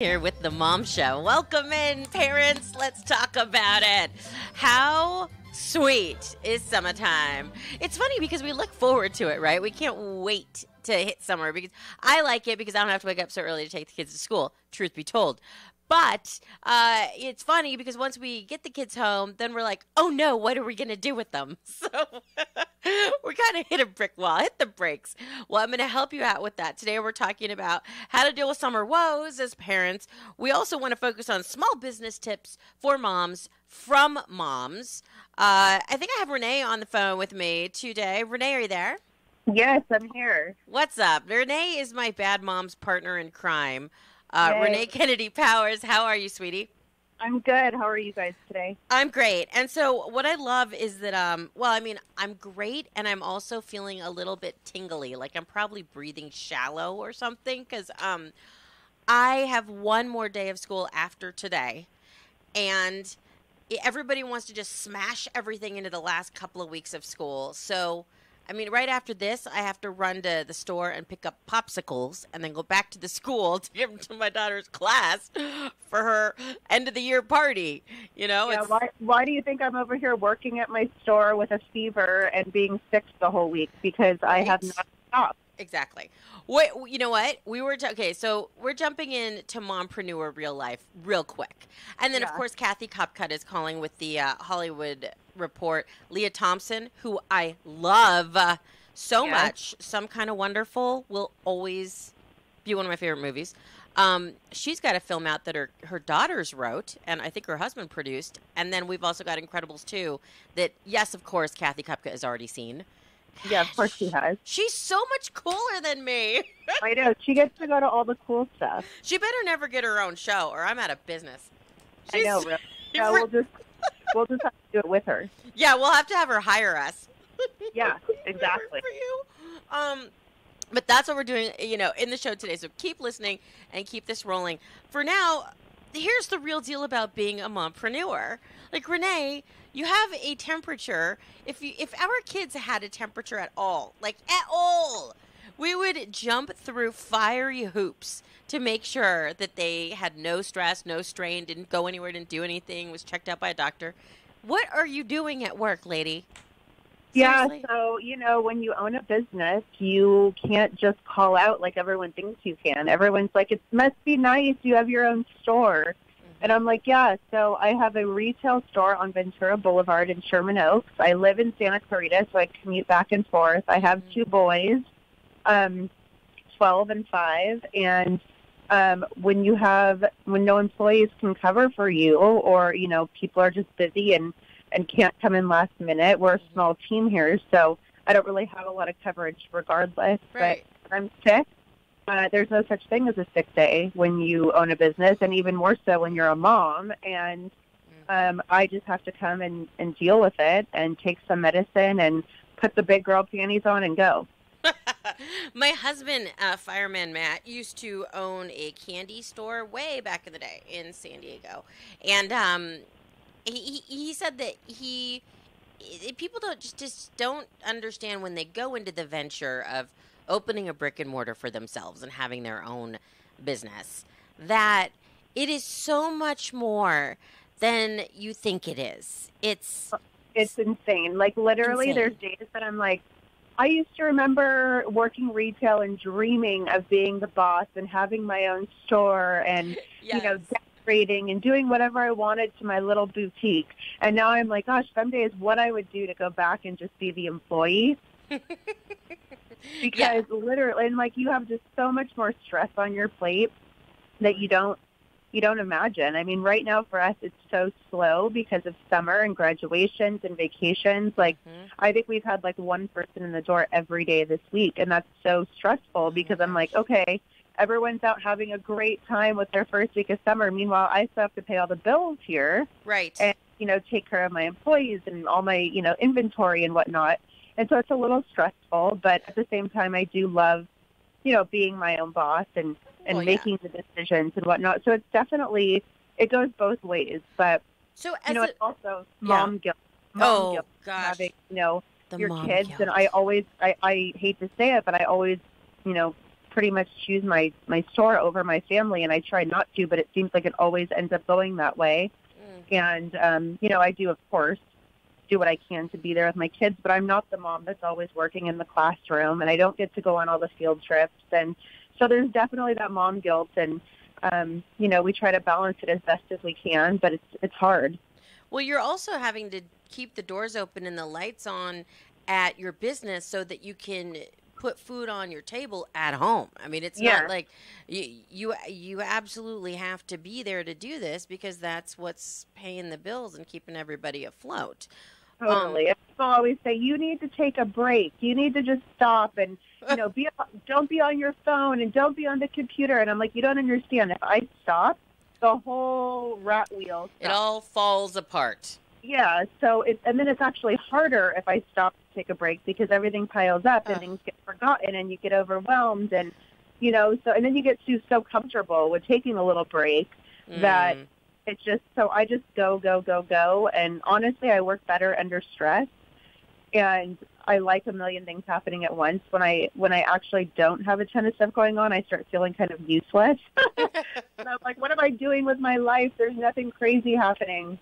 Here with the Mom Show. Welcome in, parents. Let's talk about it. How sweet is summertime? It's funny because we look forward to it, right? We can't wait to hit summer because I like it because I don't have to wake up so early to take the kids to school, truth be told. But it's funny because once we get the kids home, then we're like, oh no, what are we going to do with them? So we're kind of hit a brick wall, hit the brakes. Well, I'm going to help you out with that. Today we're talking about how to deal with summer woes as parents. We also want to focus on small business tips for moms from moms. I think I have Renee on the phone with me today. Renee, are you there? Yes, I'm here. What's up? Renee is my bad mom's partner in crime. Renee Kennedy Powers, how are you, sweetie? I'm good. How are you guys today? I'm great. And so what I love is that, I'm great, and I'm also feeling a little bit tingly, like I'm probably breathing shallow or something, because I have one more day of school after today, and everybody wants to just smash everything into the last couple of weeks of school. So right after this, I have to run to the store and pick up popsicles and then go back to the school to give them to my daughter's class for her end of the year party. Yeah, why do you think I'm over here working at my store with a fever and being sick the whole week? Because I have not stopped. Exactly. Wait, you know what? So we're jumping into mompreneur real life real quick. And then, of course, Kathy Copcutt is calling with the Hollywood Report. Leah Thompson, who I love so much, Some Kind of Wonderful will always be one of my favorite movies. She's got a film out that her daughters wrote, and I think her husband produced. And then we've also got Incredibles 2 that, yes, of course, Kathy Copcutt has already seen. Yeah, of course she has. She's so much cooler than me. I know. She gets to go to all the cool stuff. She better never get her own show, or I'm out of business. I know, really. Yeah, we'll just have to do it with her. Yeah, we'll have to have her hire us. Yeah, exactly. For you. But that's what we're doing, in the show today. So keep listening and keep this rolling. For now, here's the real deal about being a mompreneur. Like, Renee, you have a temperature. If our kids had a temperature at all, we would jump through fiery hoops to make sure that they had no stress, no strain, didn't go anywhere, didn't do anything, was checked out by a doctor. What are you doing at work, lady? Seriously? Yeah, so, when you own a business, you can't just call out like everyone thinks you can. Everyone's like, it must be nice. You have your own store. And I'm like, yeah, so I have a retail store on Ventura Boulevard in Sherman Oaks. I live in Santa Clarita, so I commute back and forth. I have two boys, 12 and 5. And when no employees can cover for you or, people are just busy and can't come in last minute, we're a small team here, so I don't really have a lot of coverage regardless. Right. But I'm sick. There's no such thing as a sick day when you own a business, and even more so when you're a mom. And I just have to come and deal with it and take some medicine and put the big girl panties on and go. My husband, Fireman Matt, used to own a candy store way back in the day in San Diego. And he said that people don't understand when they go into the venture of opening a brick and mortar for themselves and having their own business, that it is so much more than you think it is. It's insane. Like, literally, there's days that I'm like, I used to remember working retail and dreaming of being the boss and having my own store and, decorating and doing whatever I wanted to my little boutique. And now I'm like, gosh, some days what I would do to go back and just be the employee. Because literally, and you have just so much more stress on your plate that you don't imagine. Right now for us, it's so slow because of summer and graduations and vacations. I think we've had one person in the door every day this week, and that's so stressful because I'm like, okay, everyone's out having a great time with their first week of summer. Meanwhile, I still have to pay all the bills here. Right. And, take care of my employees and all my, inventory and whatnot. And so it's a little stressful, but at the same time, I do love, being my own boss and making the decisions and whatnot. So it's definitely, it goes both ways. But, so it's also mom guilt. Guilt, having, your your kids. Guilt. And I hate to say it, but I always, pretty much choose my store over my family, and I try not to, but it seems like it always ends up going that way. And, I do, of course, do what I can to be there with my kids, but I'm not the mom that's always working in the classroom, and I don't get to go on all the field trips. And so there's definitely that mom guilt, and, we try to balance it as best as we can, but it's hard. Well, you're also having to keep the doors open and the lights on at your business so that you can put food on your table at home. I mean, it's not like you absolutely have to be there to do this because that's what's paying the bills and keeping everybody afloat. Totally. People always say, you need to take a break. You need to just stop and, don't be on your phone and don't be on the computer. And I'm like, you don't understand. If I stop, the whole rat wheel stops. It all falls apart. Yeah. So and then it's actually harder if I stop to take a break because everything piles up and things get forgotten and you get overwhelmed and, and then you get so comfortable with taking a little break that it's just, so I just go. And honestly, I work better under stress, and I like a million things happening at once. When I actually don't have a ton of stuff going on, I start feeling kind of useless. And I'm like, what am I doing with my life? There's nothing crazy happening.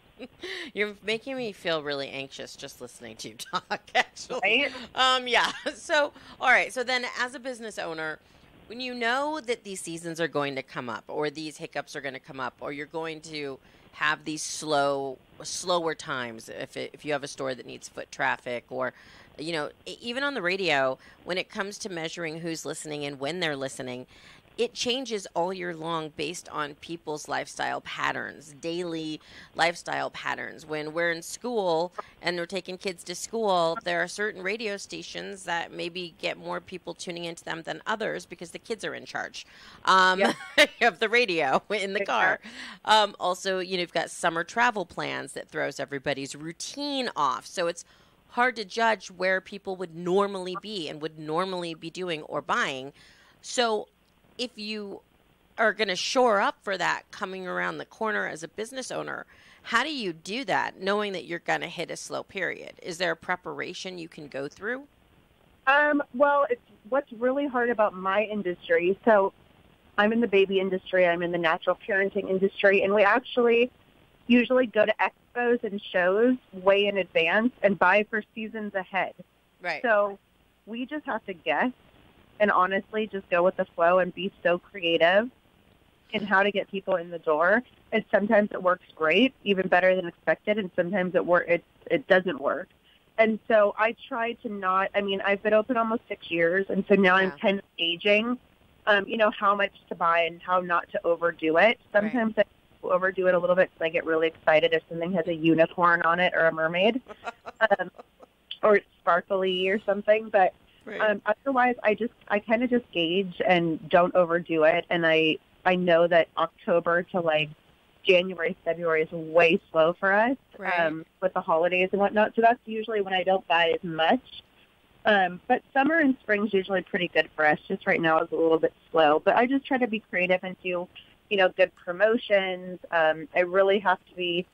You're making me feel really anxious just listening to you talk, actually. Right? Yeah. So, all right. So then as a business owner, when you know that these seasons are going to come up or these hiccups are going to come up or you're going to have these slower times if you have a store that needs foot traffic or, even on the radio, when it comes to measuring who's listening and when they're listening, it changes all year long based on people's lifestyle patterns, daily lifestyle patterns. When we're in school and we're taking kids to school, there are certain radio stations that maybe get more people tuning into them than others because the kids are in charge of the radio in the car. Also, you've got summer travel plans that throws everybody's routine off. So it's hard to judge where people would normally be and would normally be doing or buying. So if you are going to shore up for that coming around the corner as a business owner, how do you do that knowing that you're going to hit a slow period? Is there a preparation you can go through? Well, it's what's really hard about my industry. So I'm in the baby industry. I'm in the natural parenting industry. And we actually usually go to expos and shows way in advance and buy for seasons ahead. Right. So we just have to guess and honestly just go with the flow and be so creative in how to get people in the door. And sometimes it works great, even better than expected, and sometimes it doesn't work. And so I try to not, I've been open almost 6 years, and so now I'm kind of gauging, how much to buy and how not to overdo it. Sometimes I overdo it a little bit because I get really excited if something has a unicorn on it or a mermaid or it's sparkly or something, but otherwise, I kind of just gauge and don't overdo it. And I know that October to like January, February is way slow for us with the holidays and whatnot. So that's usually when I don't buy as much. But summer and spring is usually pretty good for us. Just right now is a little bit slow. But I just try to be creative and do, good promotions. I really have to be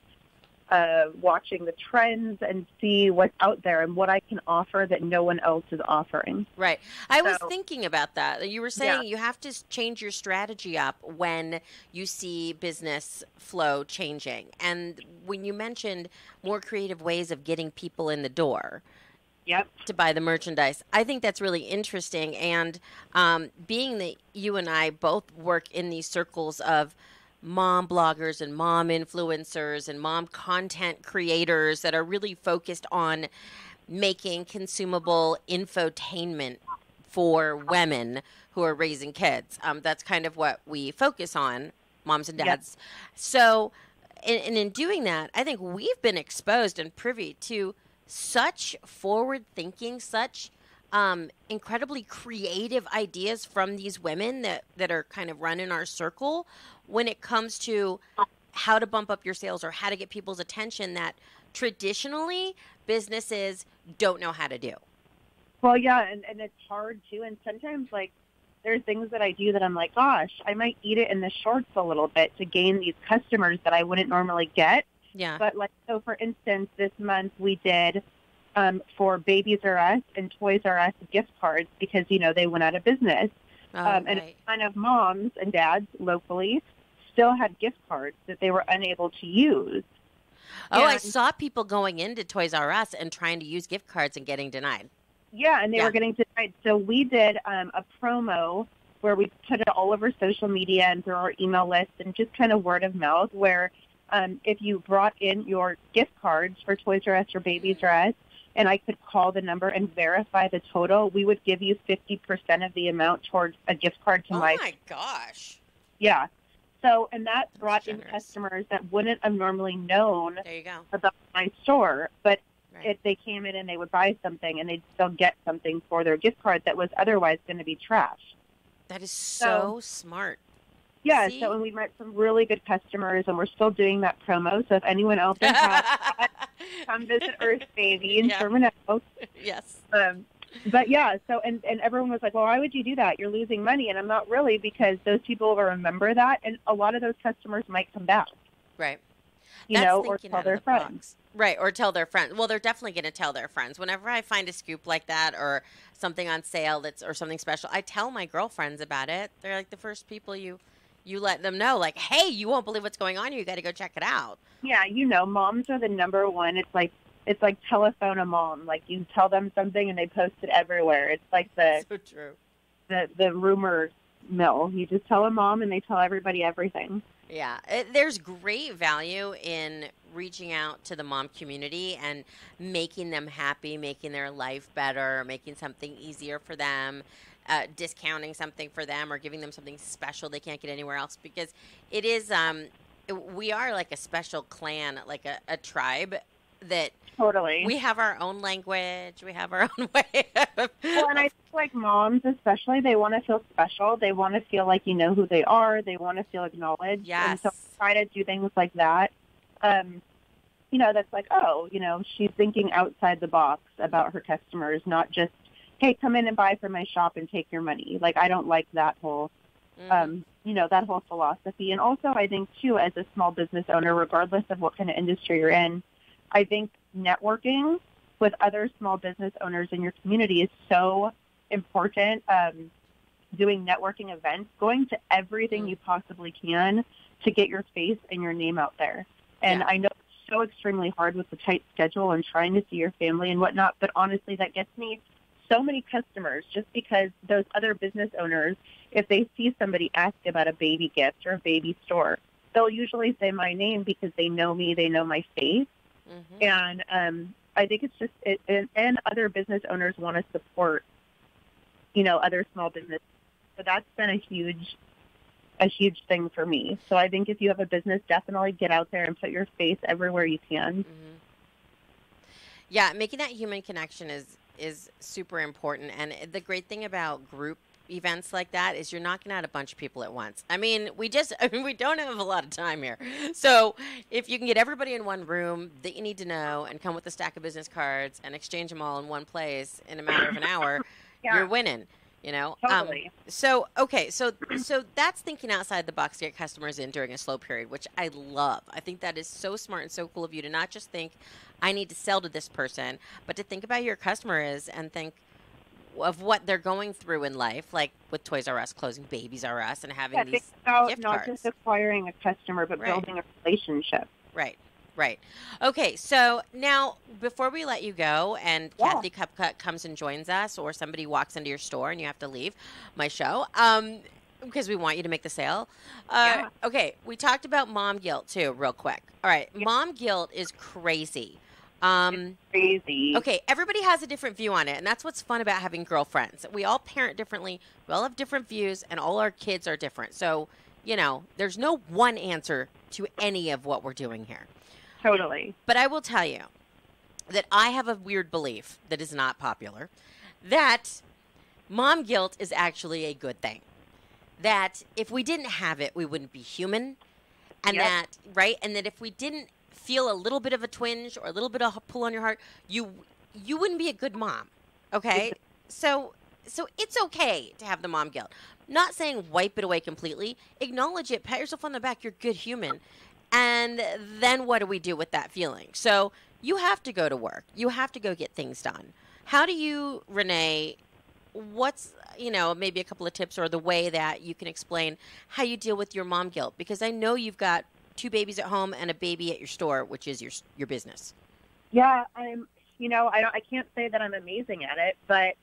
watching the trends and see what's out there and what I can offer that no one else is offering. Right. I was thinking about that. You were saying you have to change your strategy up when you see business flow changing. And when you mentioned more creative ways of getting people in the door to buy the merchandise, I think that's really interesting. And being that you and I both work in these circles of mom bloggers and mom influencers and mom content creators that are really focused on making consumable infotainment for women who are raising kids. That's kind of what we focus on, moms and dads. So, and in doing that, I think we've been exposed and privy to such forward thinking, such incredibly creative ideas from these women that are kind of running our circle when it comes to how to bump up your sales or how to get people's attention that traditionally businesses don't know how to do. Well, and it's hard too. And sometimes there's things that I do that I'm like, gosh, I might eat it in the shorts a little bit to gain these customers that I wouldn't normally get. Yeah. But so for instance, this month we did for Babies R Us and Toys R Us gift cards because, they went out of business. And a ton of moms and dads locally still had gift cards that they were unable to use. Oh, I saw people going into Toys R Us and trying to use gift cards and getting denied. Yeah, and they were getting denied. So we did a promo where we put it all over social media and through our email list and just kind of word of mouth where if you brought in your gift cards for Toys R Us or Babies R Us, and I could call the number and verify the total, we would give you 50% of the amount towards a gift card to my... Oh, my gosh. Yeah. So, and that brought in customers that wouldn't have normally known about my store, but if they came in and they would buy something and they'd still get something for their gift card that was otherwise going to be trash. That is so smart. Yeah, so and we met some really good customers, and we're still doing that promo. So if anyone else has that, come visit Earth Baby in Sherman Oaks. Yes. But yeah, so and everyone was like, well, why would you do that? You're losing money. And I'm not really, because those people will remember that, and a lot of those customers might come back. Right. You know, or tell their friends. Right, or tell their friends. Well, they're definitely going to tell their friends. Whenever I find a scoop like that or something on sale or something special, I tell my girlfriends about it. They're like the first people you let them know, like, hey, you won't believe what's going on here. You got to go check it out. Yeah, you know, moms are the number one. It's like telephone a mom. Like, you tell them something and they post it everywhere. It's like so true. The rumor mill. You just tell a mom and they tell everybody everything. Yeah, there's great value in reaching out to the mom community and making them happy, making their life better, making something easier for them, discounting something for them, or giving them something special they can't get anywhere else. Because it is, we are like a special clan, like a tribe that totally. We have our own language. We have our own way. Well, and I think like moms especially, they want to feel special. They want to feel like you know who they are. They want to feel acknowledged. Yes. And so try to do things like that. You know, that's like, oh, you know, she's thinking outside the box about her customers, not just, hey, come in and buy from my shop and take your money. Like, I don't like that whole, you know, that whole philosophy. And also, I think, too, as a small business owner, regardless of what kind of industry you're in, I think networking with other small business owners in your community is so important. Doing networking events, going to everything you possibly can to get your face and your name out there. And I know it's so extremely hard with the tight schedule and trying to see your family and whatnot, but honestly, that gets me so many customers just because those other business owners, if they see somebody ask about a baby gift or a baby store, they'll usually say my name because they know me, they know my face. And I think it's just, and other business owners want to support, you know, other small businesses. So that's been a huge thing for me. So I think if you have a business, definitely get out there and put your face everywhere you can. Yeah, making that human connection is super important. And the great thing about group events like that is you're knocking out a bunch of people at once. I mean, we don't have a lot of time here. So if you can get everybody in one room that you need to know and come with a stack of business cards and exchange them all in one place in a matter of an hour, you're winning. You know, totally. So that's thinking outside the box to get customers in during a slow period, which I love. I think that is so smart and so cool of you to not just think, I need to sell to this person, but to think about who your customer is and think of what they're going through in life, like with Toys R Us closing, Babies R Us, and having these gift not cards. Just acquiring a customer, but building a relationship. Right. Okay, so now before we let you go and Kathy Copcutt comes and joins us, or somebody walks into your store and you have to leave my show, because we want you to make the sale. Okay, we talked about mom guilt too, real quick. All right, mom guilt is crazy. It's crazy. Okay, everybody has a different view on it, and that's what's fun about having girlfriends. We all parent differently. We all have different views, and all our kids are different. So, you know, there's no one answer to any of what we're doing here. Totally. But I will tell you that I have a weird belief that is not popular, that mom guilt is actually a good thing. That if we didn't have it, we wouldn't be human. And that, right? And that if we didn't feel a little bit of a twinge or a little bit of a pull on your heart, you wouldn't be a good mom. Okay? So it's okay to have the mom guilt. Not saying wipe it away completely. Acknowledge it. Pat yourself on the back. You're a good human. And then what do we do with that feeling? So you have to go to work. You have to go get things done. How do you, Renee, what's, maybe a couple of tips or the way that you can explain how you deal with your mom guilt? Because I know you've got 2 babies at home and a baby at your store, which is your business. Yeah, I can't say that I'm amazing at it, but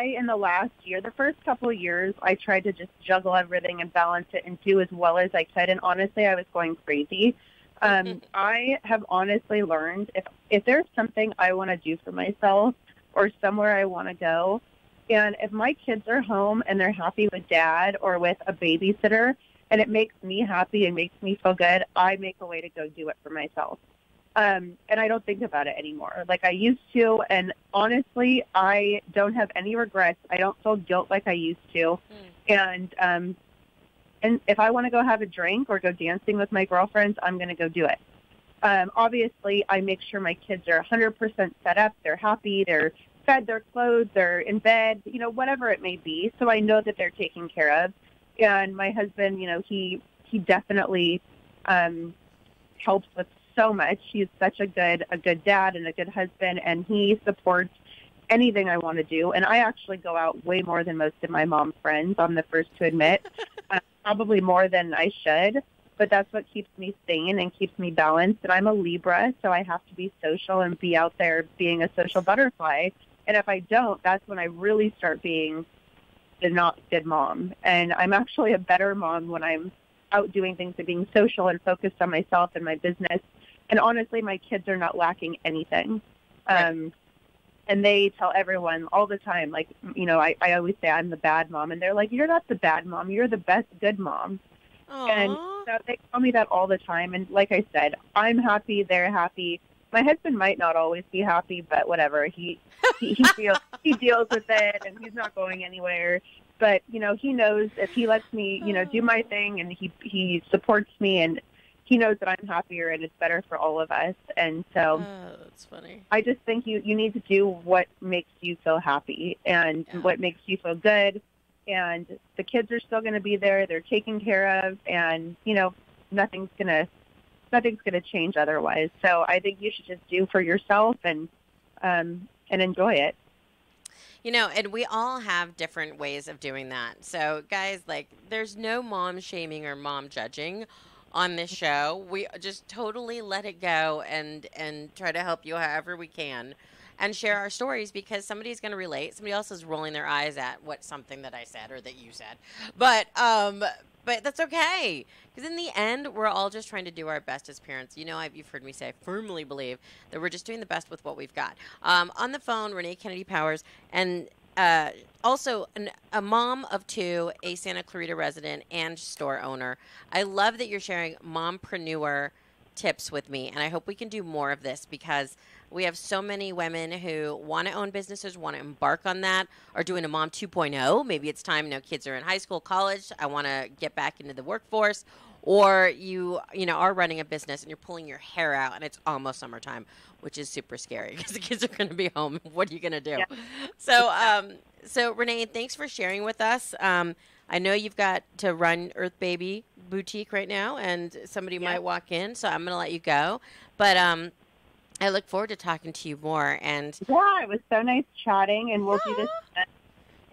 in the last year, the first couple of years, I tried to just juggle everything and balance it and do as well as I could. And honestly, I was going crazy. I have honestly learned if there's something I want to do for myself or somewhere I want to go, and if my kids are home and they're happy with dad or with a babysitter and it makes me happy and makes me feel good, I make a way to go do it for myself. And I don't think about it anymore like I used to. And honestly, I don't have any regrets. I don't feel guilt like I used to. And if I want to go have a drink or go dancing with my girlfriends, I'm going to go do it. Obviously, I make sure my kids are 100% set up. They're happy. They're fed. They're clothed. They're in bed, whatever it may be. So I know that they're taken care of. And my husband, he definitely helps with so much. He's such a good dad and a good husband, and he supports anything I want to do. And I actually go out way more than most of my mom's friends. I'm the first to admit, probably more than I should, but that's what keeps me sane and keeps me balanced. And I'm a Libra, so I have to be social and be out there being a social butterfly. And if I don't, that's when I really start being the not good mom. And I'm actually a better mom when I'm out doing things and being social and focused on myself and my business. And honestly, my kids are not lacking anything. Right. And they tell everyone all the time, like, I always say I'm the bad mom. And they're like, you're not the bad mom. You're the best good mom. Aww. And so they tell me that all the time. And like I said, I'm happy. They're happy. My husband might not always be happy, but whatever. He deals with it, and he's not going anywhere. But, he knows if he lets me, do my thing, and he supports me, and he knows that I'm happier and it's better for all of us. And so that's funny. I just think you need to do what makes you feel happy and what makes you feel good. And the kids are still going to be there. They're taken care of, and, nothing's going to change otherwise. So I think you should just do for yourself and enjoy it. And we all have different ways of doing that. So guys, there's no mom shaming or mom judging on this show. We just totally let it go and try to help you however we can and share our stories, because somebody's going to relate. Somebody else is rolling their eyes at something that I said or that you said. But that's okay, because in the end, we're all just trying to do our best as parents. You've heard me say, I firmly believe that we're just doing the best with what we've got. On the phone, Renee Kennedy Powers, and also a mom of 2, a Santa Clarita resident, and store owner. I love that you're sharing mompreneur tips with me, and I hope we can do more of this, because we have so many women who want to own businesses, want to embark on that, are doing a mom 2.0. Maybe it's time, kids are in high school, college, I want to get back into the workforce. Or you are running a business and you're pulling your hair out and it's almost summertime, which is super scary because the kids are going to be home. What are you going to do? Yeah. So Renee, thanks for sharing with us. I know you've got to run Earth Baby Boutique right now, and somebody might walk in, so I'm going to let you go. But I look forward to talking to you more. And yeah, it was so nice chatting, and we'll do this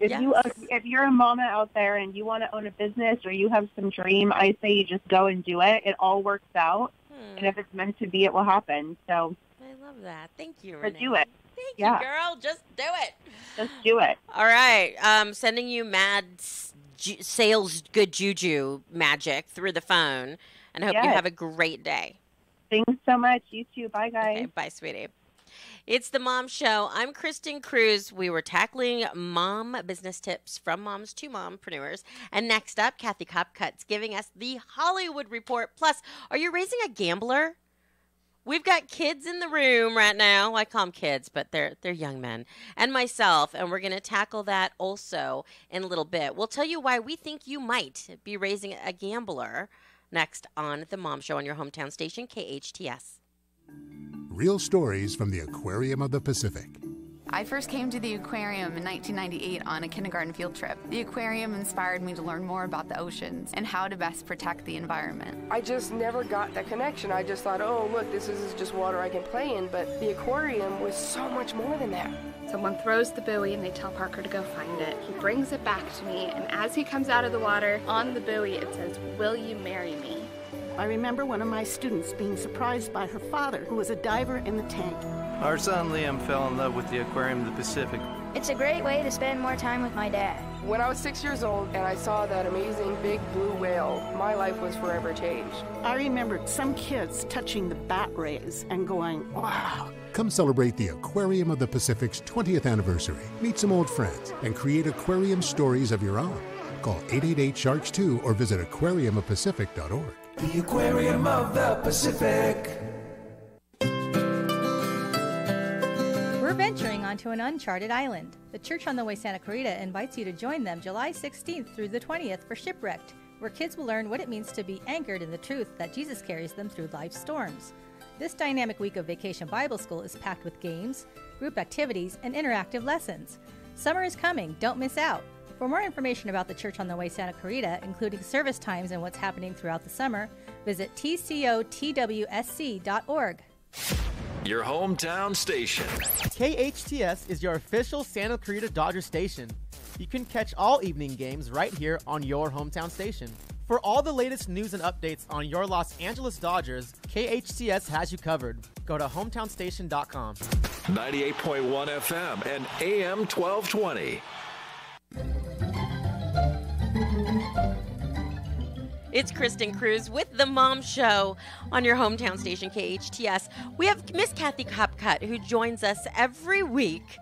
again. If you're a mama out there and you want to own a business or you have some dream, I say you just go and do it. It all works out. And if it's meant to be, it will happen. So I love that. Thank you, Renee. Do it. Thank you, girl. Just do it. Just do it. All right. Sending you mad sales good juju magic through the phone. And I hope you have a great day. Thanks so much. You too. Bye, guys. Okay, bye, sweetie. It's the Mom Show. I'm Kristin Cruz. We were tackling mom business tips from moms to mompreneurs. And next up, Kathy Copcutt's giving us the Hollywood Report. Plus, are you raising a gambler? We've got kids in the room right now. I call them kids, but they're young men. And myself, and we're going to tackle that also in a little bit. We'll tell you why we think you might be raising a gambler next on the Mom Show on your hometown station, KHTS. Real stories from the Aquarium of the Pacific. I first came to the aquarium in 1998 on a kindergarten field trip. The aquarium inspired me to learn more about the oceans and how to best protect the environment. I just never got that connection. I just thought, oh, look, this is just water I can play in. But the aquarium was so much more than that. Someone throws the buoy and they tell Parker to go find it. He brings it back to me, and as he comes out of the water, on the buoy it says, "Will you marry me?" I remember one of my students being surprised by her father, who was a diver in the tank. Our son Liam fell in love with the aquarium of the Pacific. It's a great way to spend more time with my dad. When I was 6 years old and I saw that amazing big blue whale, my life was forever changed. I remembered some kids touching the bat rays and going, wow. Come celebrate the Aquarium of the Pacific's 20th anniversary. Meet some old friends and create aquarium stories of your own. Call 888-SHARKS-2 or visit aquariumofpacific.org. The Aquarium of the Pacific. We're venturing onto an uncharted island. The Church on the Way Santa Clarita invites you to join them July 16th through the 20th for Shipwrecked, where kids will learn what it means to be anchored in the truth that Jesus carries them through life's storms. This dynamic week of Vacation Bible School is packed with games, group activities, and interactive lessons. Summer is coming. Don't miss out. For more information about the Church on the Way Santa Clarita, including service times and what's happening throughout the summer, visit tcotwsc.org. Your hometown station. KHTS is your official Santa Clarita Dodger station. You can catch all evening games right here on your hometown station. For all the latest news and updates on your Los Angeles Dodgers, KHTS has you covered. Go to hometownstation.com. 98.1 FM and AM 1220. It's Kristin Cruz with The Mom Show on your hometown station, KHTS. We have Miss Kathy Copcutt, who joins us every week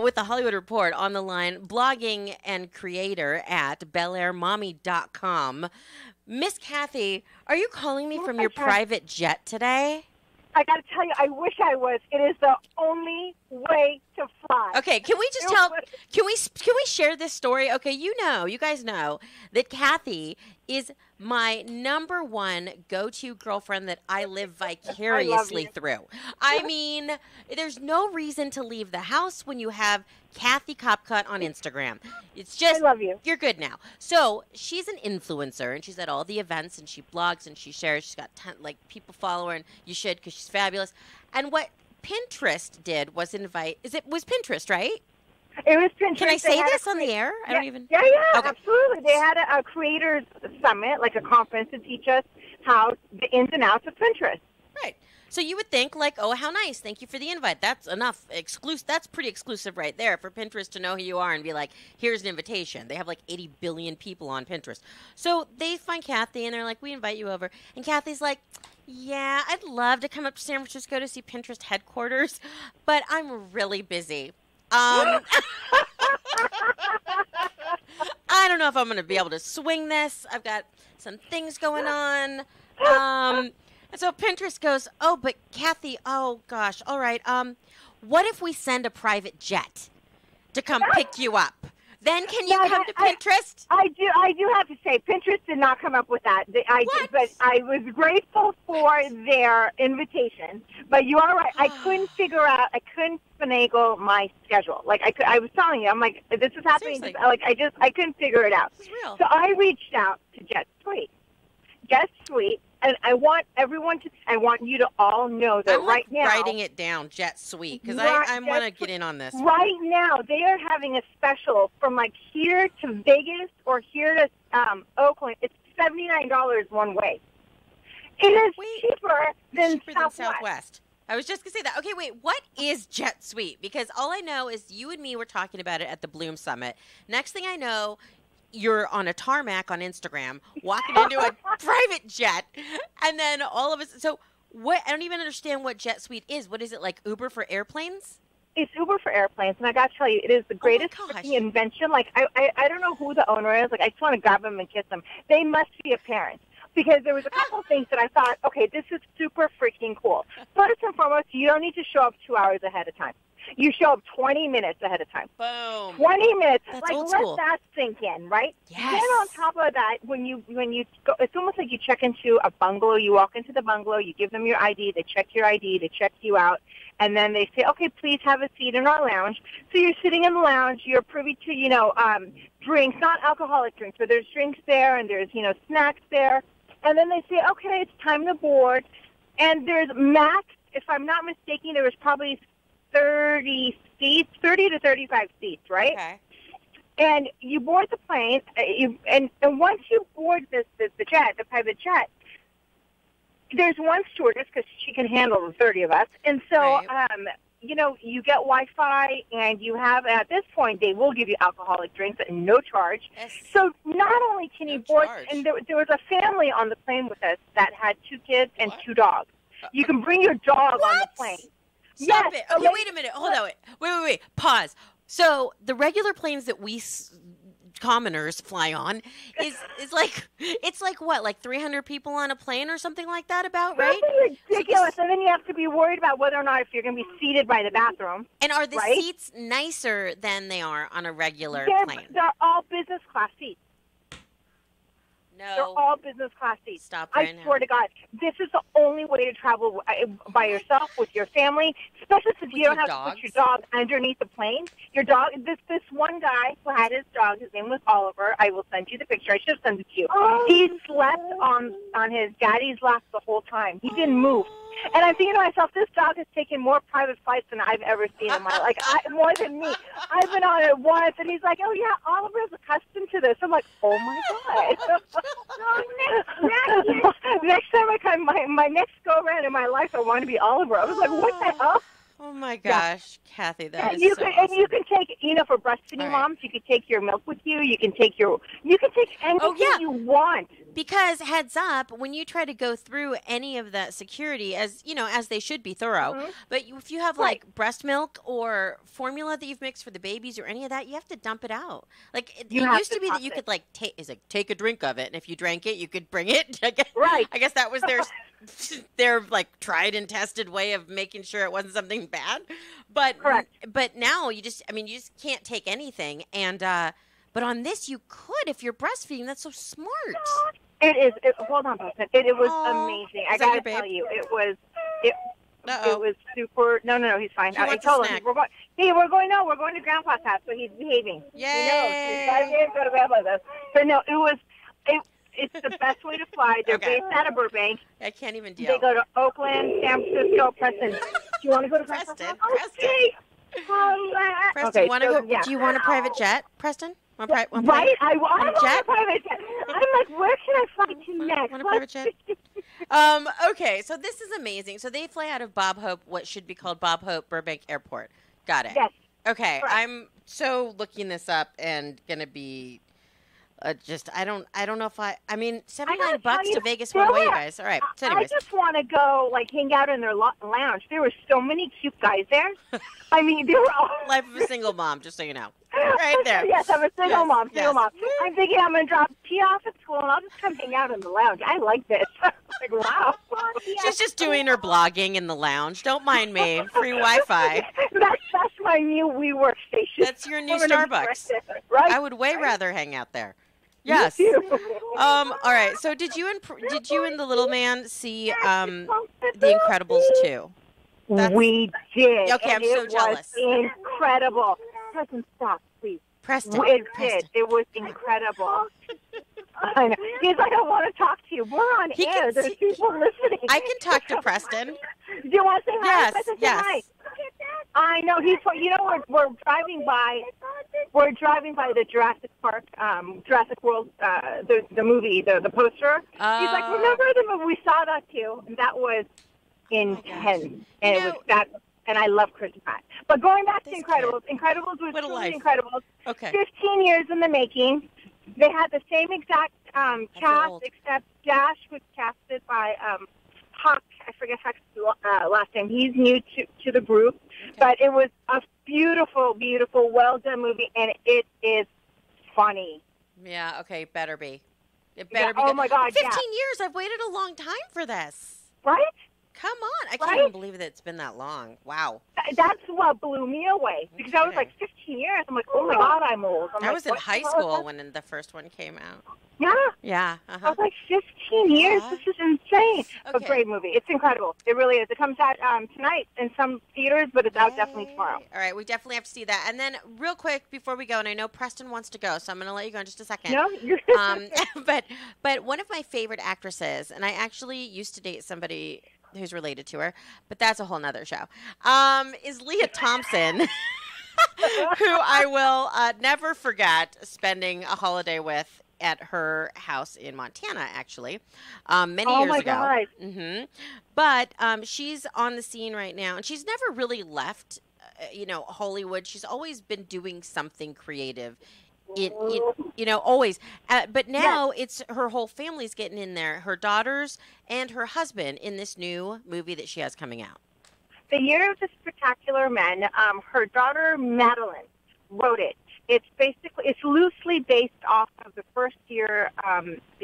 with the Hollywood Report on the line, blogging and creator at BelAirMommy.com. Miss Kathy, are you calling me from your private jet today? I got to tell you, I wish I was. It is the only way to fly. Okay, can we just can we share this story? Okay, you guys know that Kathy is my number one go-to girlfriend that I live vicariously through. I mean, there's no reason to leave the house when you have Kathy Copcutt on Instagram. It's just, I love you. You're good now. So she's an influencer, and she's at all the events, and she blogs, and she shares. She's got people follow her, and you should because she's fabulous. And what Pinterest did was was Pinterest, right? It was Pinterest. Can I say this on the air? I don't even. Yeah, okay. Absolutely. They had a creators summit, like a conference, to teach us how the ins and outs of Pinterest. Right. So you would think, oh, how nice. Thank you for the invite. That's enough. That's pretty exclusive right there for Pinterest to know who you are and be like, here's an invitation. They have 80 billion people on Pinterest. So they find Kathy, and they're like, we invite you over. And Kathy's like, yeah, I'd love to come up to San Francisco to see Pinterest headquarters, but I'm really busy. I don't know if I'm going to be able to swing this. I've got some things going on. And so Pinterest goes, oh, but Kathy, oh, gosh, all right. What if we send a private jet to come pick you up? Then can you come to Pinterest? I do have to say, Pinterest did not come up with that. But I was grateful for their invitation. But you are right. I couldn't finagle my schedule. I was telling you, I'm like, this is happening. Seriously. I couldn't figure it out. This is real. So I reached out to Jet Suite. And I want you to all know that right now. I'm writing it down, Jet Suite, because I want to get in on this. Right now, they are having a special from here to Vegas or here to Oakland. It's $79 one way. It is cheaper than Southwest. I was just going to say that. Okay, wait, what is Jet Suite? Because all I know is you and me were talking about it at the Bloom Summit. Next thing I know, you're on a tarmac on Instagram, walking into a private jet, and then all of us. So what? I don't even understand what Jet Suite is. What is it, like Uber for airplanes? It's Uber for airplanes, and I got to tell you, it is the greatest freaking invention. I don't know who the owner is. I just want to grab them and kiss them. They must be a parent. Because there was a couple of things that I thought, okay, this is super freaking cool. First and foremost, you don't need to show up 2 hours ahead of time. You show up 20 minutes ahead of time. Boom. 20 minutes. That's old school. Let that sink in, right? Yes. Then on top of that, when you go, it's almost like you check into a bungalow. You walk into the bungalow. You give them your ID. They check your ID. They check you out. And then they say, okay, please have a seat in our lounge. So you're sitting in the lounge. You're privy to, drinks, not alcoholic drinks, but there's drinks there and there's, snacks there. And then they say, okay, it's time to board. And there's max, if I'm not mistaken, there was probably 30 seats, 30 to 35 seats, right? Okay. And you board the plane, and once you board the jet, the private jet, there's one stewardess because she can handle the 30 of us. And so, you know, you get Wi-Fi, and you have, at this point, they will give you alcoholic drinks at no charge. Yes. So not only can you board, and there was a family on the plane with us that had 2 kids and 2 dogs. You can bring your dog on the plane. Stop it. Okay, wait a minute. Hold on. Wait. Pause. So the regular planes that we commoners fly on is like, it's like what, like 300 people on a plane or something like that about, right? That's ridiculous. And then you have to be worried about whether or not if you're going to be seated by the bathroom. And are the seats nicer than they are on a regular plane? They're all business class seats. No. They're all business class seats. Stop right now. I swear to God, this is the only way to travel by yourself, with your family, especially since you don't have to put your dog underneath the plane. Your dog, this one guy who had his dog, his name was Oliver. I will send you the picture. I should have sent it to you. He slept on his daddy's lap the whole time. He didn't move. And I'm thinking to myself, this dog has taken more private flights than I've ever seen in my life. More than me. I've been on it once, and he's like, oh, yeah, Oliver's accustomed to this. I'm like, oh, my God. Next time I come, my next go-around in my life, I want to be Oliver. I was like, what the hell? Oh, my gosh, Kathy, that is you so can, awesome. And you can take, you know, for breastfeeding moms, you can take your milk with you. You can take anything you want. Because heads up, when you try to go through any of that security, as you know, as they should be thorough, but if you have like breast milk or formula that you've mixed for the babies or any of that, you have to dump it out. Like it used to be that you could like take a drink of it, and if you drank it, you could bring it. I guess that was their like tried and tested way of making sure it wasn't something bad. But now you just can't take anything. And but on this you could if you're breastfeeding. That's so smart. It is. Hold on, Preston. It was amazing. I gotta tell you, it was super. No, he's fine. I told him we're going to Grandpa's house, so he's behaving. Yay! He knows. Go to Grandpa's house. So no, it's the best way to fly. They're based out of Burbank. I can't even deal. They go to Oakland, San Francisco, Preston. Do you want to go to Preston? Okay. Preston, do you want a private jet, Preston? I want a private jet. I'm like, where can I fly to next? Want a private jet? Okay, so this is amazing. So they fly out of Bob Hope, what should be called Bob Hope Burbank Airport. Got it. Yes. Okay, correct. I'm so looking this up and gonna be I don't know if I mean $79 to Vegas one way, you guys. All right. So anyways. I just want to go like hang out in their lounge. There were so many cute guys there. I mean, they were all life of a single mom, just so you know. Right there. Yes, I'm a single mom. Mom. I'm thinking I'm going to drop T off at school and I'll just come hang out in the lounge. I like this. Like, wow. She's just doing her blogging in the lounge. Don't mind me. Free Wi-Fi. That's my new WeWork station. That's your new Starbucks. Right? I would way rather hang out there. Yes. All right. So did you and the little man see The Incredibles 2? We did. Okay, I'm so jealous. Incredible. Preston, stop, please. Preston. It was incredible. I know. He's like, I want to talk to you. We're on air. There's people listening. I can talk to Preston. Do you want to say hi? Yes. Preston, say Yes. hi. I know. We're driving by. We're driving by the Jurassic Park, Jurassic World, the movie, the poster. He's like, remember the movie? We saw that too. That was intense, and it was that. And I love Chris Pratt. But going back to Incredibles, Incredibles was truly Incredibles. Okay. 15 years in the making. They had the same exact cast, except Dash was casted by Huck. I forget Huck's last name. He's new to the group. Okay. But it was a beautiful, beautiful, well-done movie, and it is funny. Yeah, okay, better be. It better be. Oh, my God, 15 years. I've waited a long time for this. Right? Come on. I can't even believe that it's been that long. Wow. That's what blew me away. Because I was like 15 years. I'm like, oh, my God, I'm old. I was in high school when the first one came out. Yeah? Yeah. I was like, 15 years? This is insane. Okay. A great movie. It's incredible. It really is. It comes out tonight in some theaters, but it's out definitely tomorrow. All right. We definitely have to see that. And then real quick before we go, and I know Preston wants to go, so I'm going to let you go in just a second. No? But one of my favorite actresses, and I actually used to date somebody who's related to her, but that's a whole nother show, is Leah Thompson, who I will never forget spending a holiday with at her house in Montana, actually, many years ago. God. Mm-hmm. But she's on the scene right now, and she's never really left, Hollywood. She's always been doing something creative. Always. But now it's her whole family's getting in there, her daughters and her husband, in this new movie that she has coming out. The Year of the Spectacular Men, her daughter Madeline wrote it. It's loosely based off of the first year,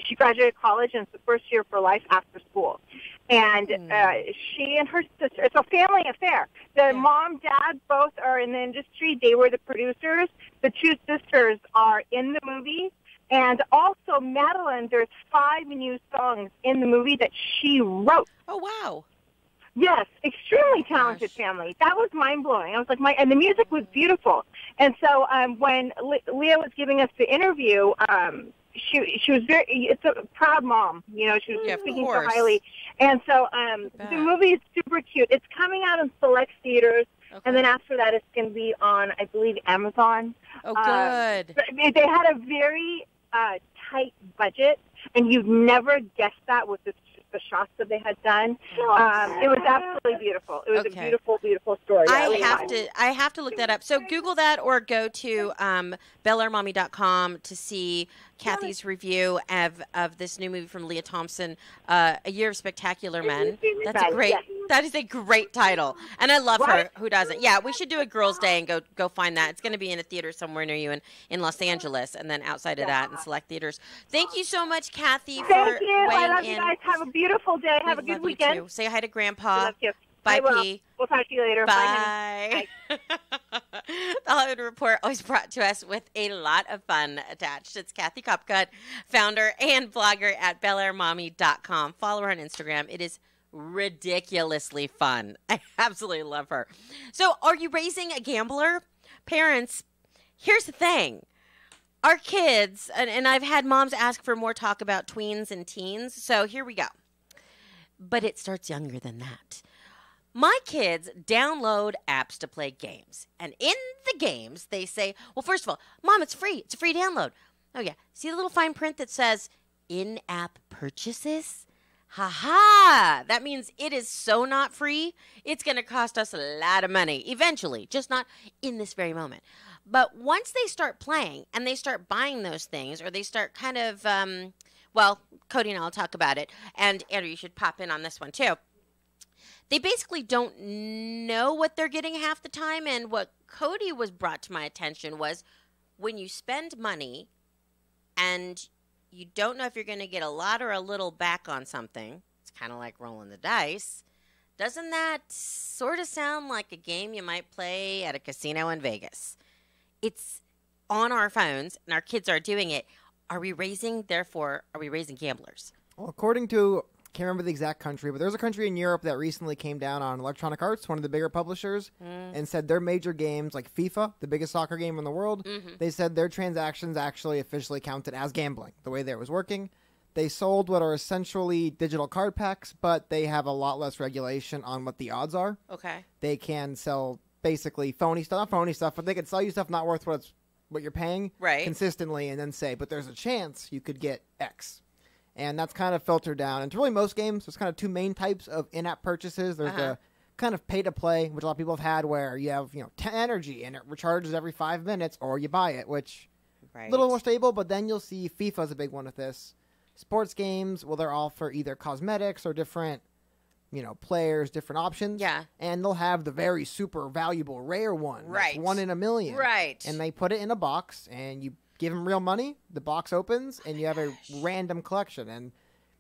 she graduated college, and it's the first year for life after school. And she and her sister, it's a family affair. The mom, dad, both are in the industry. They were the producers. The two sisters are in the movie. And also Madeline, there's 5 new songs in the movie that she wrote. Oh, wow. Yes, extremely talented family. That was mind-blowing. I was like, and the music was beautiful. And so when Leah was giving us the interview, she was it's a proud mom. She was speaking so highly. And so the movie is super cute. It's coming out in select theaters, and then after that it's going to be on, I believe, Amazon. Oh, good. They had a very tight budget, and you'd never guess that with the shots that they had done. It was absolutely beautiful. It was a beautiful, beautiful story. I have to look that up. So Google that or go to BelleAirMommy.com to see Kathy's review of this new movie from Leah Thompson, A Year of Spectacular Men. That is a great title. And I love her. Who doesn't? Yeah, we should do a Girls' Day and go find that. It's going to be in a theater somewhere near you in Los Angeles, and then outside of that in select theaters. Thank you so much, Kathy, for weighing in. I love you guys. Have a beautiful day. Have a good weekend. Too. Say hi to Grandpa. I love you. Bye, P. We'll talk to you later. Bye. Bye. The Hollywood Report, always brought to us with a lot of fun attached. It's Kathy Copcutt, founder and blogger at BelleAirMommy.com. Follow her on Instagram. It is ridiculously fun. I absolutely love her. So, are you raising a gambler? Parents, here's the thing. Our kids, and I've had moms ask for more talk about tweens and teens, so here we go. But it starts younger than that. My kids download apps to play games. And in the games, they say, well, first of all, Mom, it's free. It's a free download. Oh, yeah. See the little fine print that says in-app purchases? Ha-ha! That means it is so not free. It's going to cost us a lot of money eventually, just not in this very moment. But once they start playing and they start buying those things, or they start kind of, Cody and I will talk about it. And Andrew, you should pop in on this one too. They basically don't know what they're getting half the time. And what Cody was brought to my attention was when you spend money and you don't know if you're going to get a lot or a little back on something, it's kind of like rolling the dice. Doesn't that sort of sound like a game you might play at a casino in Vegas? It's on our phones and our kids are doing it. Are we raising gamblers? Well, according to, can't remember the exact country, but there's a country in Europe that recently came down on Electronic Arts, one of the bigger publishers, and said their major games, like FIFA, the biggest soccer game in the world, they said their transactions actually officially counted as gambling, the way that it was working. They sold what are essentially digital card packs, but they have a lot less regulation on what the odds are. Okay. They can sell basically phony stuff, not phony stuff, but they can sell you stuff not worth what you're paying consistently, and then say, but there's a chance you could get X. And that's kind of filtered down into really most games. There's kind of two main types of in-app purchases. There's the kind of pay-to-play, which a lot of people have had, where you have 10 energy and it recharges every 5 minutes, or you buy it, which a little more stable. But then you'll see FIFA's a big one with this. Sports games, well, they're all for either cosmetics or different, players, different options. Yeah. And they'll have the very super valuable rare one. Right. One in a million. Right. And they put it in a box, and you give them real money, the box opens, and you have a random collection. And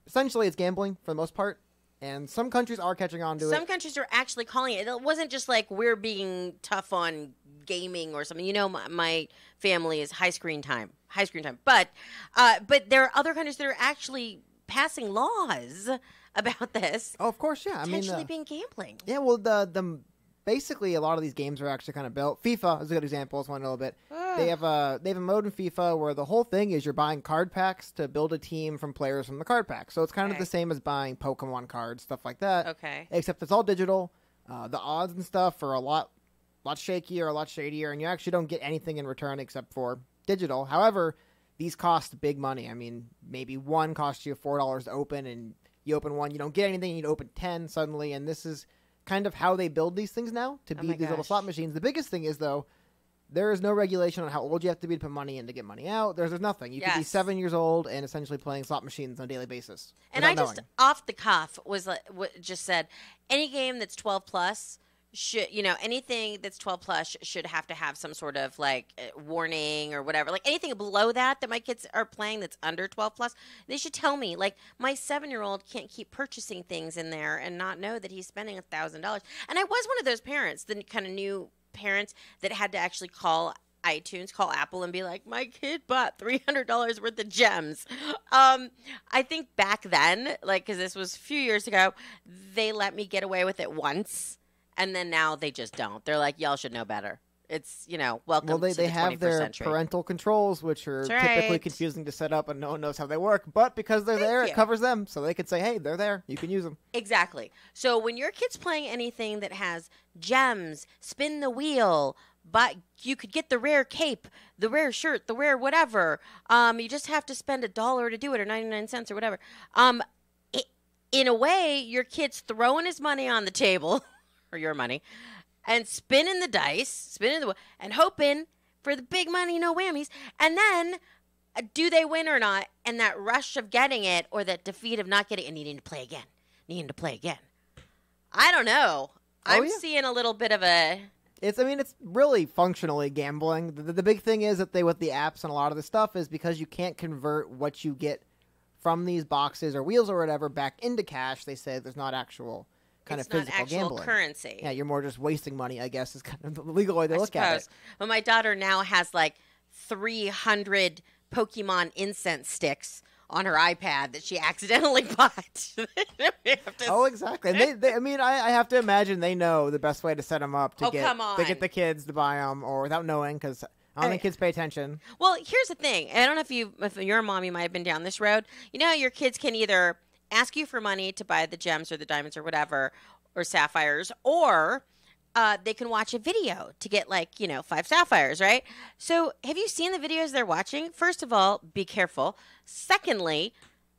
essentially it's gambling for the most part. And some countries are catching on to it. Some countries are actually calling it. It wasn't just like we're being tough on gaming or something. My family is high screen time. But there are other countries that are actually passing laws about this. Oh, of course, yeah. Potentially being gambling. Yeah, well, the basically a lot of these games are actually kind of built. FIFA is a good example. It's one a little bit. They have a mode in FIFA where the whole thing is you're buying card packs to build a team from players from the card pack. So it's kind of the same as buying Pokemon cards, stuff like that. Okay. Except it's all digital. The odds and stuff are a lot shakier, a lot shadier, and you actually don't get anything in return except for digital. However, these cost big money. I mean, maybe one costs you $4 to open, and you open one, you don't get anything, you need to open 10 suddenly, and this is kind of how they build these things now to be these little slot machines. The biggest thing is, though, there is no regulation on how old you have to be to put money in to get money out. There's nothing. You could be 7 years old and essentially playing slot machines on a daily basis. And I just, off the cuff, was just said, any game that's 12 plus should, anything that's 12 plus should have to have some sort of like warning or whatever. Like anything below that my kids are playing that's under 12 plus, they should tell me. Like my 7-year-old can't keep purchasing things in there and not know that he's spending $1,000. And I was one of those parents, the kind of new parents that had to actually call iTunes, call Apple and be like, my kid bought $300 worth of gems. I think back then, like, because this was a few years ago, they let me get away with it once, and then now they just don't. They're like, y'all should know better. It's, welcome to the 21st they have their century. Parental controls, which are typically confusing to set up, and no one knows how they work. But because they're there, it covers them, so they can say, hey, they're there. You can use them. Exactly. So when your kid's playing anything that has gems, spin the wheel, but you could get the rare cape, the rare shirt, the rare whatever. You just have to spend $1 to do it, or 99 cents, or whatever. In a way, your kid's throwing his money on the table, or your money, and spinning the dice, and hoping for the big money, no whammies. And then, do they win or not? And that rush of getting it, or that defeat of not getting it, and needing to play again. I don't know. I'm seeing a little bit of a... It's really functionally gambling. The big thing is that with the apps and a lot of the stuff is because you can't convert what you get from these boxes or wheels or whatever back into cash. They say there's not actual kind of physical gambling. It's not actual currency. Yeah, you're more just wasting money, I guess, is kind of the legal way to look at it. But my daughter now has like 300 Pokemon incense sticks on her iPad that she accidentally bought. Exactly. And I have to imagine they know the best way to set them up to get the kids to buy them, or without knowing, because I don't think kids pay attention. Well, here's the thing. I don't know if you're a mom, you might have been down this road. Your kids can either ask you for money to buy the gems or the diamonds or whatever, or sapphires, or they can watch a video to get 5 sapphires, right? So have you seen the videos they're watching? First of all, be careful. Secondly,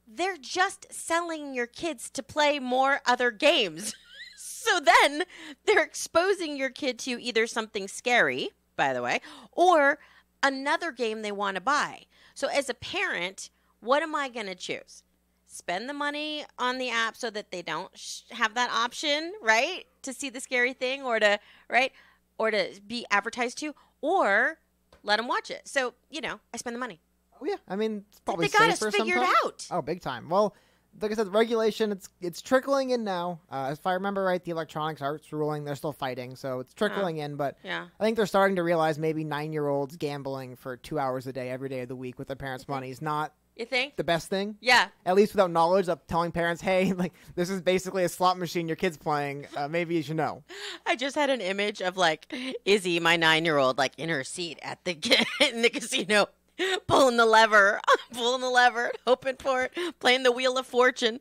they're just selling your kids to play more other games. So then they're exposing your kid to either something scary, by the way, or another game they want to buy. So as a parent, what am I going to choose? Spend the money on the app so that they don't have that option, right? To see the scary thing, or to be advertised to, or let them watch it. So, I spend the money. Oh, yeah. It's probably safer sometimes. They got us figured out. Oh, big time. Well, like I said, regulation, it's trickling in now. If I remember right, the Electronics Arts ruling, they're still fighting, so it's trickling in. But I think they're starting to realize maybe 9-year-olds gambling for 2 hours a day, every day of the week with their parents' money is not the best thing. Yeah. At least without knowledge of telling parents, hey, this is basically a slot machine your kid's playing. Maybe you should know. I just had an image of Izzy, my 9-year-old, in her seat at in the casino, pulling the lever, hoping for it, playing the Wheel of Fortune.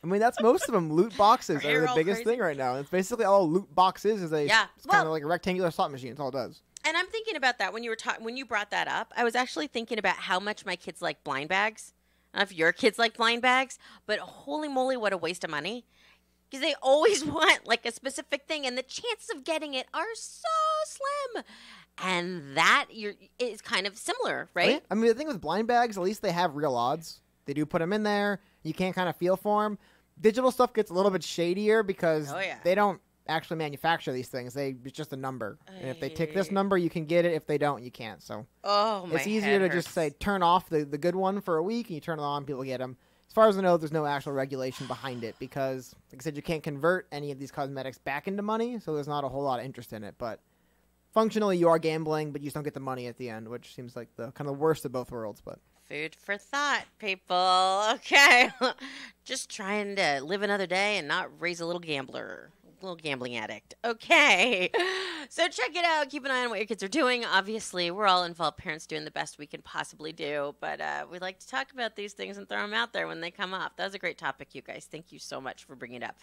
That's most of them. Loot boxes are the biggest thing right now. It's basically all loot boxes. It's kind of like a rectangular slot machine. That's all it does. And I'm thinking about that when you brought that up. I was actually thinking about how much my kids like blind bags. I don't know if your kids like blind bags, but holy moly, what a waste of money. Because they always want a specific thing, and the chances of getting it are so slim. And that is kind of similar, right? Oh, yeah. The thing with blind bags, at least they have real odds. They do put them in there. You can't kind of feel for them. Digital stuff gets a little bit shadier because they don't actually manufacture these things. It's just a number. And if they tick this number, you can get it. If they don't, you can't. So it's easier to just say turn off the good one for a week, and you turn it on, people get them. As far as I know, there's no actual regulation behind it because, like I said, you can't convert any of these cosmetics back into money, so there's not a whole lot of interest in it. But functionally, you are gambling, but you just don't get the money at the end, which seems like the kind of worst of both worlds. But food for thought, people. Okay. Just trying to live another day and not raise a little gambler. little gambling addict. Okay. So check it out. Keep an eye on what your kids are doing. Obviously, we're all involved parents doing the best we can possibly do. But we like to talk about these things and throw them out there when they come up. That was a great topic, you guys. Thank you so much for bringing it up.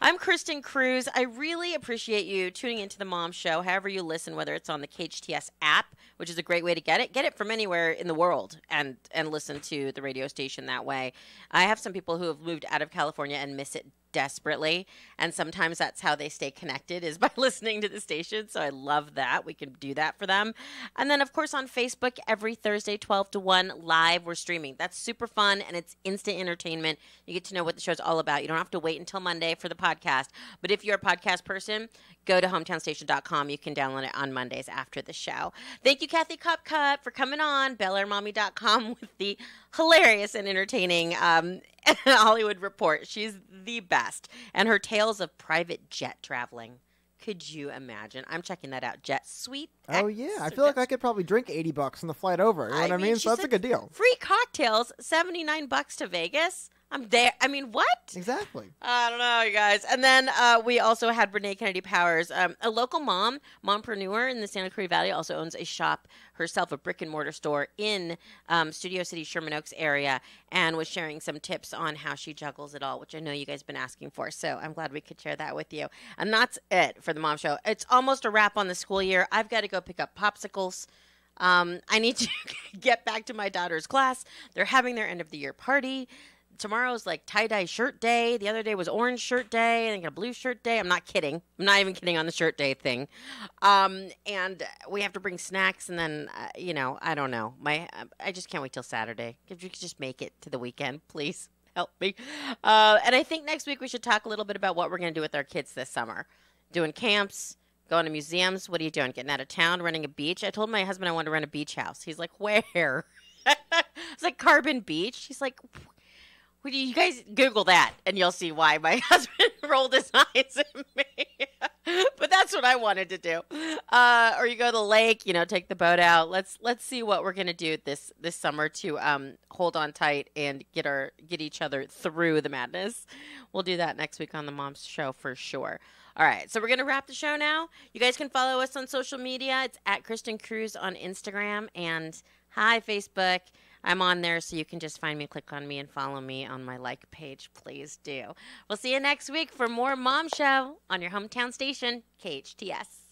I'm Kristin Cruz. I really appreciate you tuning into the Mom Show, however you listen, whether it's on the KHTS app, which is a great way to get it. Get it from anywhere in the world and listen to the radio station that way. I have some people who have moved out of California and miss it desperately, and sometimes that's how they stay connected is by listening to the station, so I love that. We can do that for them. And then, of course, on Facebook, every Thursday, 12 to 1, live, we're streaming. That's super fun, and it's instant entertainment. You get to know what the show's all about. You don't have to wait until Monday for the podcast, but if you're a podcast person, go to hometownstation.com. You can download it on Mondays after the show. Thank you, Kathy Copcutt, for coming on, BelAirMommy.com with the hilarious and entertaining Hollywood Report. She's the best. And her tales of private jet traveling. Could you imagine? I'm checking that out. Jet Suite. Oh, yeah. I feel like I could probably drink $80 on the flight over. You know what I mean? So that's a good deal. Free cocktails, $79 to Vegas. I'm there. I mean, what? Exactly. I don't know, you guys. And then we also had Renee Kennedy Powers, a local mompreneur in the Santa Cruz Valley, also owns a shop herself, a brick and mortar store in Studio City, Sherman Oaks area, and was sharing some tips on how she juggles it all, which I know you guys have been asking for. So I'm glad we could share that with you. And that's it for the Mom Show. It's almost a wrap on the school year. I've got to go pick up popsicles. I need to get back to my daughter's class. They're having their end of the year party. Tomorrow's like tie-dye shirt day. The other day was orange shirt day. And I got a blue shirt day. I'm not kidding. I'm not even kidding on the shirt day thing. And we have to bring snacks. And then, I don't know. I just can't wait till Saturday. If you could just make it to the weekend, please help me. And I think next week we should talk a little bit about what we're going to do with our kids this summer. Doing camps, going to museums. What are you doing? Getting out of town, renting a beach? I told my husband I wanted to rent a beach house. He's like, where? It's like Carbon Beach. He's like... You guys Google that, and you'll see why my husband rolled his eyes at me. But that's what I wanted to do. Or you go to the lake, take the boat out. Let's see what we're gonna do this summer to hold on tight and get each other through the madness. We'll do that next week on the Mom's Show for sure. All right, so we're gonna wrap the show now. You guys can follow us on social media. It's at Kristin Cruz on Instagram and hi Facebook. I'm on there, so you can just find me, click on me, and follow me on my like page. Please do. We'll see you next week for more Mom Show on your hometown station, KHTS.